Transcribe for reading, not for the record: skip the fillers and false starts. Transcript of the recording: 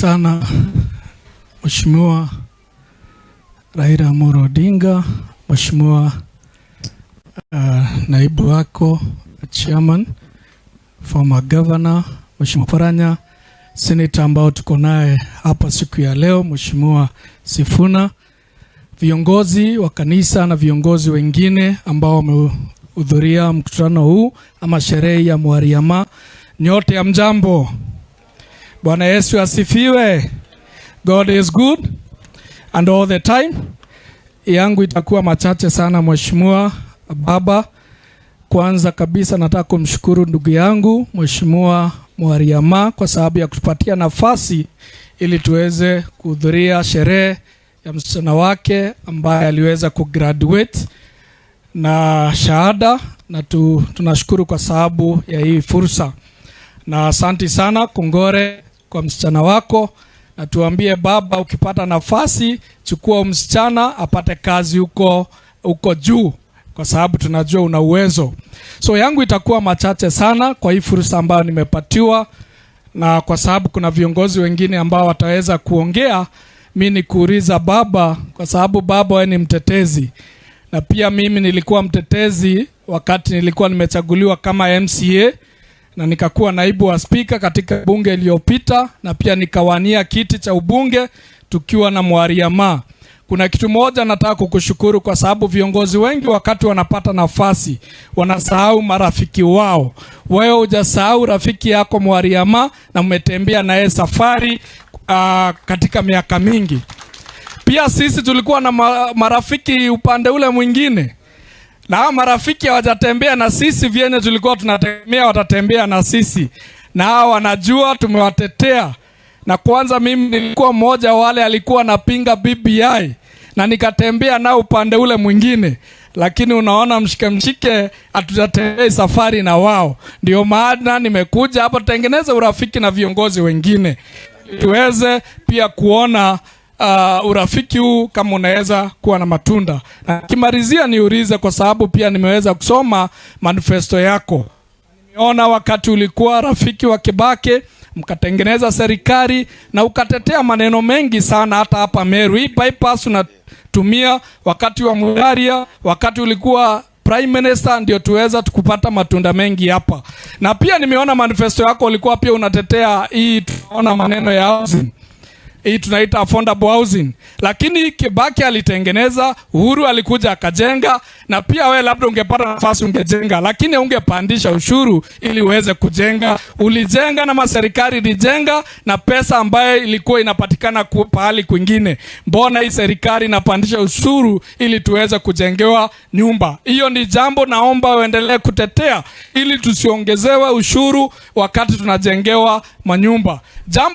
sana Mheshimiwa Raila Amolo Odinga, Mheshimiwa naibu wako chairman, former governor, Mheshimiwa Paranya, senator ambao tuko naye hapa siku ya leo, Mheshimiwa Sifuna, viongozi wa kanisa na viongozi wengine ambao wamehudhuria mkutano huu ama sherehe ya Mwariama, nyote ya mjambo. Bwana Yesu asifiwe. God is good and all the time. Yangu itakuwa machache sana Mheshimiwa Baba. Kwanza kabisa nataka kumshukuru ndugu yangu Mheshimiwa Mwariama kwa sababu ya kutupatia nafasi ili tuweze kuhudhuria sherehe ya msichana wake ambaye aliweza kugraduate na shahada, na tunashukuru kwa sababu ya hii fursa. Na asante sana, kongore kwa msichana wako, na tuambie baba, ukipata nafasi chukua msichana apate kazi huko juu, kwa sababu tunajua una uwezo. So yangu itakuwa machache sana kwa hii fursa ambayo nimepatiwa, na kwa sababu kuna viongozi wengine ambao wataweza kuongea, mimi nikuuliza baba, kwa sababu baba wewe ni mtetezi, na pia mimi nilikuwa mtetezi wakati nilikuwa nimechaguliwa kama MCA na nikakuwa naibu wa speaker katika bunge iliyopita, na pia nikawania kiti cha ubunge tukiwa na Mwariama. Kuna kitu moja nataka kukushukuru, kwa sababu viongozi wengi wakati wanapata nafasi wanasahau marafiki wao. Wewe hujasahau rafiki yako Mwariama, na umetembea naye safari katika miaka mingi. Pia sisi tulikuwa na marafiki upande ule mwingine, na marafiki hawajatembea na sisi vyenye tulikuwa tunategemea watatembea na sisi, na hao wanajua tumewatetea. Na kwanza mimi nilikuwa mmoja wale alikuwa napinga BBI, na nikatembea na upande ule mwingine, lakini unaona mshike hatujatembea safari na wao. Ndio maana nimekuja hapa tutengeneze urafiki na viongozi wengine, tuweze pia kuona urafiki huu kama unaweza kuwa na matunda. Na kimalizia niulize, kwa sababu pia nimeweza kusoma manifesto yako. Nimeona wakati ulikuwa rafiki wa Kibaki, mkatengeneza serikali na ukatetea maneno mengi sana hata hapa Meru. Hii bypass unatumia wakati wa Mugaria, wakati ulikuwa prime minister, ndio tuweza tukupata matunda mengi hapa. Na pia nimeona manifesto yako ulikuwa pia unatetea hii, tunaona maneno ya housing, hii tunaita affordable housing, lakini Kibaki alitengeneza, Uhuru alikuja akajenga, na pia we labda ungepata nafasi ungejenga, lakini ungepandisha ushuru ili uweze kujenga. Ulijenga na serikali ilijenga na pesa ambayo ilikuwa inapatikana pahali kwingine. Mbona hii serikali inapandisha ushuru ili tuweze kujengewa nyumba? Hiyo ni jambo naomba uendelee kutetea, ili tusiongezewe ushuru wakati tunajengewa manyumba. Jambo